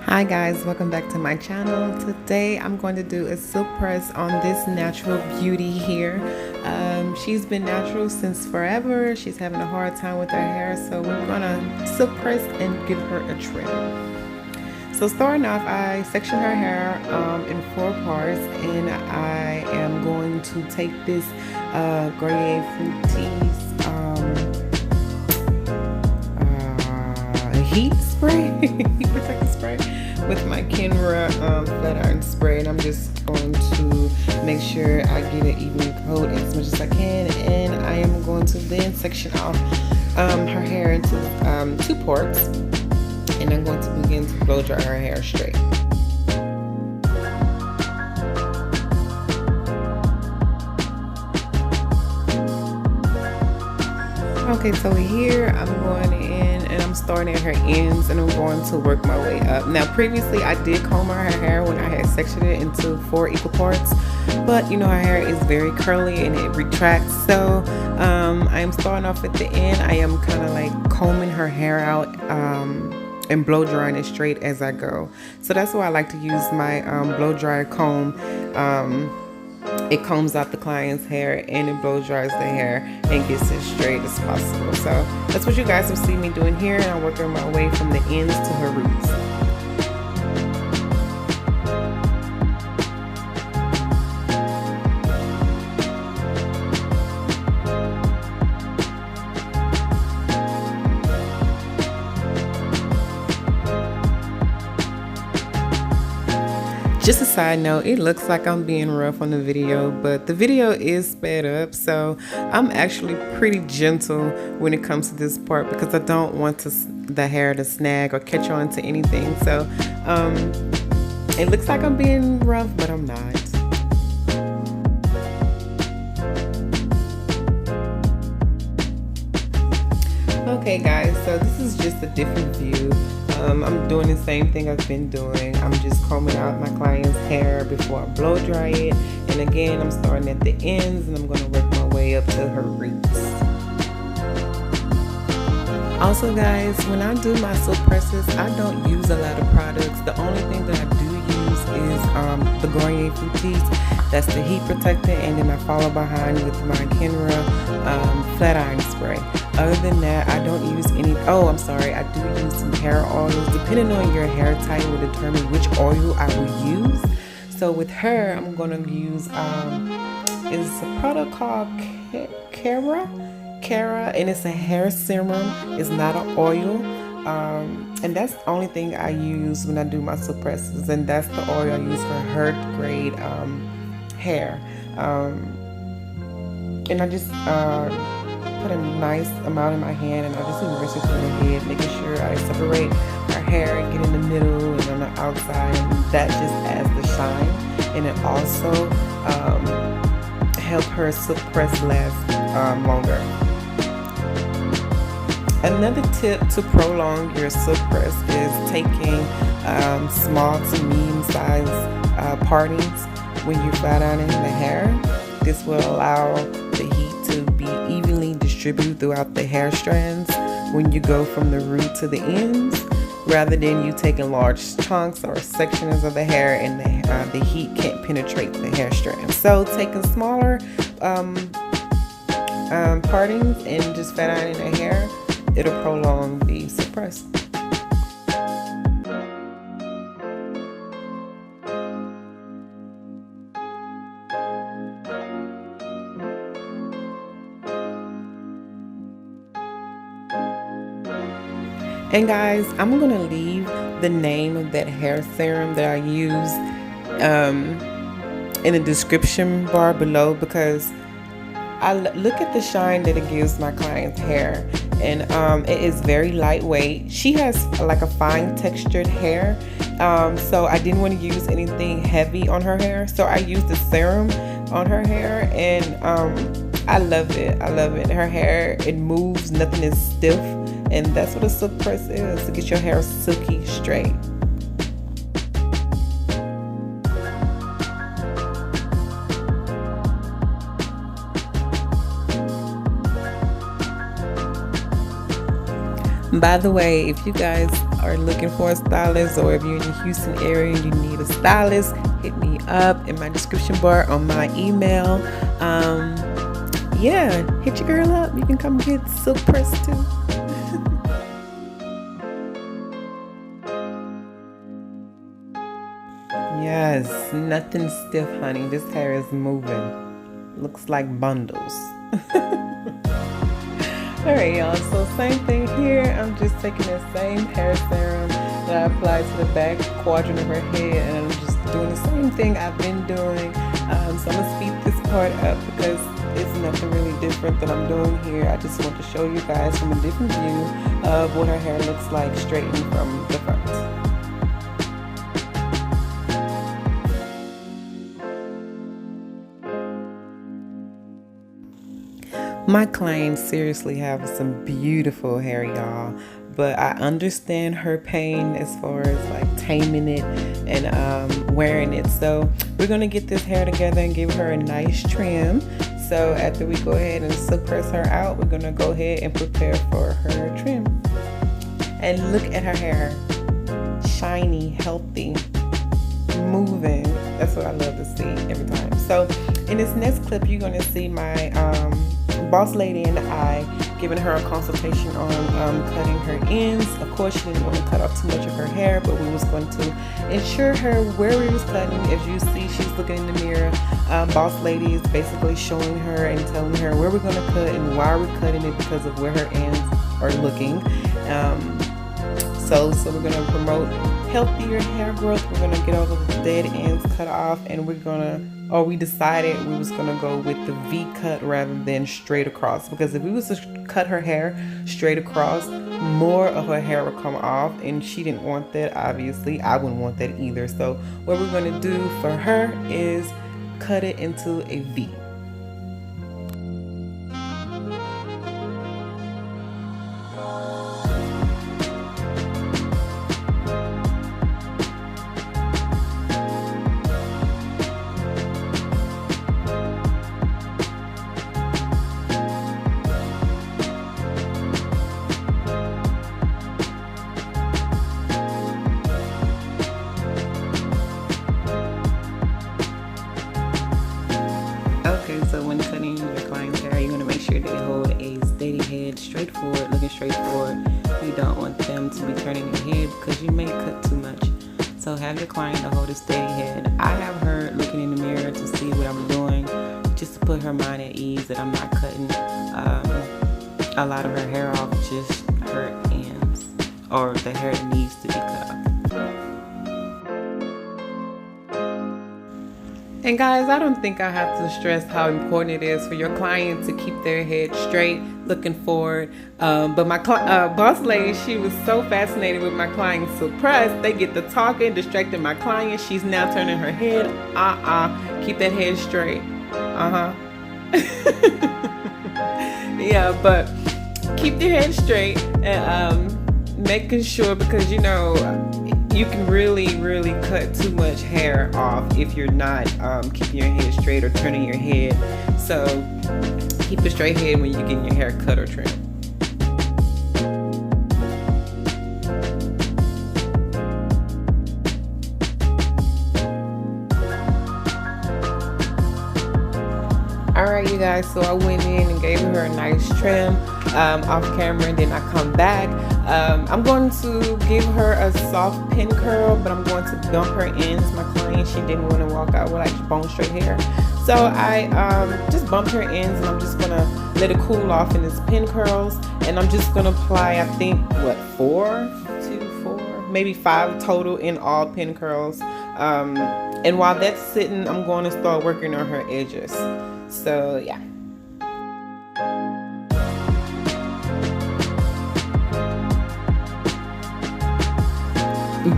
Hi guys, welcome back to my channel. Today I'm going to do a silk press on this natural beauty here. She's been natural since forever. She's having a hard time with her hair, so we're gonna silk press and give her a trim. So starting off, I section her hair in 4 parts, and I am going to take this Garnier FRUctise heat spray, heat protectant spray, with my KENRAS flat iron spray, and I'm just going to make sure I get an even coat as much as I can, and I am going to then section off her hair into 2 parts, and I'm going to begin to blow dry her hair straight. Okay, so here I'm going in and I'm starting at her ends and I'm going to work my way up. Now previously I did comb her hair when I had sectioned it into 4 equal parts, but you know her hair is very curly and it retracts, so I am starting off at the end. I am kind of like combing her hair out and blow drying it straight as I go. So that's why I like to use my blow dryer comb. It combs out the client's hair and it blow dries the hair and gets it straight as possible. So that's what you guys will see me doing here, and I'm working my way from the ends to her roots. Just a side note, it looks like I'm being rough on the video, but the video is sped up, so I'm actually pretty gentle when it comes to this part because I don't want the hair to snag or catch on to anything. So it looks like I'm being rough, but I'm not. Okay guys, so this is just a different view. I'm doing the same thing I've been doing. I'm just combing out my client's hair before I blow dry it. And again, I'm starting at the ends and I'm going to work my way up to her roots. Also guys, when I do my silk presses, I don't use a lot of products. The only thing that I do use is the Garnier FRUctise. That's the heat protectant, and then I follow behind with my KENRAS flat iron spray. Other than that, I don't use any. Oh, I'm sorry. I do use some hair oils. Depending on your hair type will determine which oil I will use. So with her, I'm gonna use it's a product called KENRAS, and it's a hair serum. It's not an oil. And that's the only thing I use when I do my silk presses, and that's the oil I use for her grade hair. And I just put a nice amount in my hand, and I just immerse it through the head, making sure I separate her hair and get in the middle and on the outside, and that just adds the shine, and it also helps her silk press last longer. Another tip to prolong your silk press is taking small to medium size partings when you're flat ironing the hair. This will allow the heat to be evenly distributed throughout the hair strands when you go from the root to the ends, rather than you taking large chunks or sections of the hair and the heat can't penetrate the hair strands. So taking smaller partings and just flat ironing the hair, it'll prolong the silk press. And guys, I'm gonna leave the name of that hair serum that I use in the description bar below, because I look at the shine that it gives my client's hair, and it is very lightweight. She has like a fine textured hair, so I didn't want to use anything heavy on her hair, so I used the serum on her hair, and I love it. I love it. Her hair, it moves, nothing is stiff, and that's what a silk press is, to get your hair silky straight. By the way, if you guys are looking for a stylist, or if you're in the Houston area and you need a stylist, hit me up in my description bar on my email. Yeah, hit your girl up. You can come get silk pressed too. Yes, nothing stiff, honey. This hair is moving. Looks like bundles. Alright, y'all, so same thing here. I'm just taking the same hair serum that I applied to the back quadrant of her head, and I'm just doing the same thing I've been doing. So I'm gonna speed this part up because it's nothing really different that I'm doing here. I just want to show you guys from a different view of what her hair looks like straightened from the front. My clients seriously have some beautiful hair, y'all, but I understand her pain as far as like taming it and wearing it. So we're gonna get this hair together and give her a nice trim. So after we go ahead and silk press her out, we're gonna go ahead and prepare for her trim. And look at her hair, shiny, healthy, moving. That's what I love to see every time. So in this next clip, you're gonna see my boss lady and I giving her a consultation on cutting her ends. Of course, she didn't want to cut off too much of her hair, but we was going to ensure her where we was cutting. As you see, she's looking in the mirror. Boss lady is basically showing her and telling her where we're going to cut and why we're cutting it, because of where her ends are looking. So we're going to promote healthier hair growth. We're going to get all of the dead ends cut off, and we decided we was going to go with the V cut rather than straight across, because if we was to cut her hair straight across, more of her hair would come off, and she didn't want that. Obviously, I wouldn't want that either. So what we're going to do for her is cut it into a V. Okay, so when cutting your client's hair, you want to make sure they hold a steady head, straight forward, looking straight forward. You don't want them to be turning their head because you may cut too much. So have your client to hold a steady head. I have her looking in the mirror to see what I'm doing, just to put her mind at ease that I'm not cutting a lot of her hair off, just her ends, or the hair that needs to be cut off. And guys, I don't think I have to stress how important it is for your client to keep their head straight, looking forward. But my boss lady, she was so fascinated with my client's silk press. They get to talking, distracting my client. She's now turning her head. Keep that head straight. Yeah, but keep your head straight and making sure, because you know, you can really cut too much hair off if you're not keeping your head straight or turning your head. So keep a straight head when you're getting your hair cut or trimmed. Alright, you guys, so I went in and gave her a nice trim off camera, and then I come back. I'm going to give her a soft pin curl, but I'm going to bump her ends. My client, she didn't want to walk out with like bone straight hair, so I just bumped her ends, and I'm just gonna let it cool off in this pin curls, and I'm just gonna apply, I think, what, 4, maybe 5 total in all pin curls. And while that's sitting, I'm going to start working on her edges. So yeah.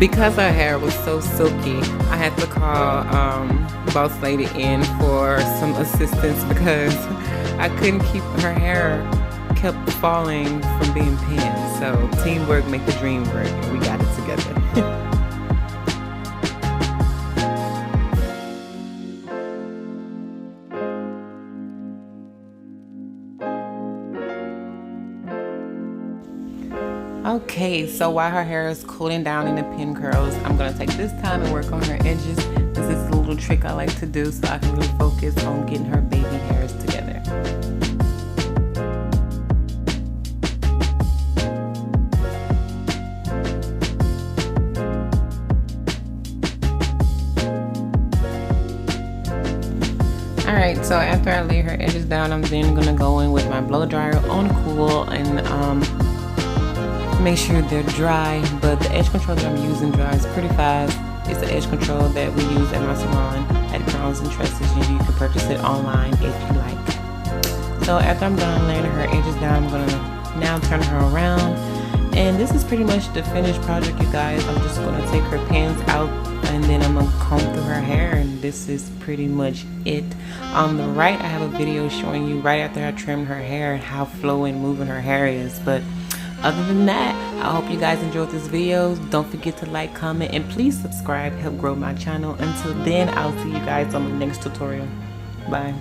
Because her hair was so silky, I had to call boss lady in for some assistance, because I couldn't keep her hair kept falling from being pinned. So teamwork make the dream work, and we got it together. Okay, Okay, so while her hair is cooling down in the pin curls, I'm gonna take this time and work on her edges. This is a little trick I like to do so I can really focus on getting her baby hairs together. Alright, so after I lay her edges down, I'm then gonna go in with my blow dryer on cool and make sure they're dry, but the edge control that I'm using dries pretty fast. It's the edge control that we use at my salon at Crowns and Tresses. You can purchase it online if you like. So after I'm done laying her edges down, I'm gonna now turn her around, and this is pretty much the finished project, you guys. I'm just gonna take her pins out and then I'm gonna comb through her hair, and this is pretty much it. On the right, I have a video showing you right after I trimmed her hair and how flowing, moving her hair is. But other than that, I hope you guys enjoyed this video. Don't forget to like, comment, and please subscribe. Help grow my channel. Until then, I'll see you guys on the next tutorial. Bye.